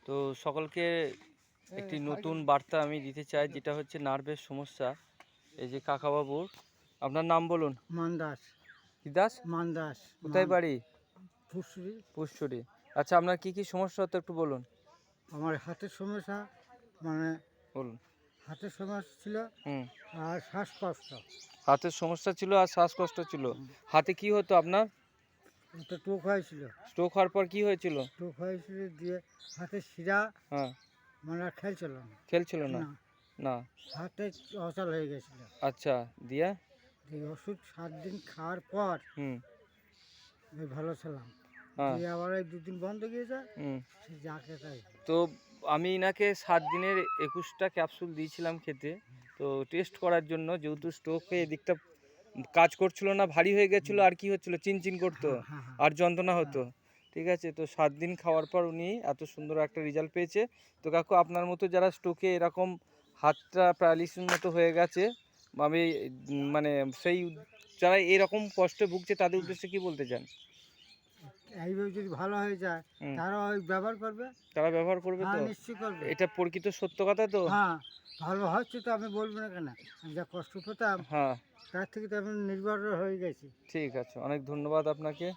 তো সকলকে একটি নতুন বার্তা আমি দিতে চাই, যেটা হচ্ছে নার্ভের সমস্যা। এই যে কাকাবাবুর, আপনার নাম বলুন। মানদাস। কি দাস? মানদাস। কোথায় বাড়ি? ফুসরি। পুষ্টরি। আচ্ছা, আপনার কি কি সমস্যা হতো একটু বলুন। আমার হাতের সমস্যা, মানে বলুন। হাতের সমস্যা ছিল হুম। আর শ্বাসকষ্ট। হাতের সমস্যা ছিল আর শ্বাসকষ্ট ছিল। হাতে কি হতো আপনার? একটা টোক হয়েছিল। স্ট্রোক হওয়ার পর কি হয়েছিল? টোক হয়েছিল দিয়ে হাতের শিরা হ্যাঁ। মানে আর খেলছিল না। খেলছিল না? না, না। হাতে অচল হয়ে গেছিল। আচ্ছা, দিয়া? এই ওষুধ 7 দিন খাওয়ার পর হুম। আমি ভালো ছিলাম। হ্যাঁ। দিয়ে আবার এই 2 দিন বন্ধ গিয়েছে, হুম। সে যাকে তাই। তো আমি ইনাকে 7 দিনের 21টা ক্যাপসুল দিয়েছিলাম খেতে। তো টেস্ট করার জন্য, যেহেতু স্ট্রোকে এদিকটা কাজ করছিল না, ভারী হয়ে গেছিলো, আর কি হচ্ছিল, চিনচিন করতো হ্যাঁ হ্যাঁ হ্যাঁ। আর যন্ত্রণা হতো। ঠিক আছে, তো 7 দিন খাওয়ার পর উনি এত সুন্দর একটা রেজাল্ট পেয়েছে। তো কাকু, আপনার মতো যারা স্ট্রোকে এরকম হাতটা প্যারালিসিস মতো হয়ে গেছে, আমি মানে সেই যারা এরকম কষ্টে ভুগছে তাদের উদ্দেশ্যে কি বলতে চান? এইভাবে যদি ভালো হয়ে যায়, হুম। তারা ওই ব্যবহার করবে। তারা ব্যবহার করবে হ্যাঁ, তো? নিশ্চয়ই করবে। এটা প্রকৃত সত্য কথা তো? হ্যাঁ, ভালো হচ্ছে তো আমি বলবো না কেন? আমি যা কষ্ট পেতাম হ্যাঁ। তার থেকে তো আমি নির্ভর হয়ে গেছি। ঠিক আছে, অনেক ধন্যবাদ আপনাকে।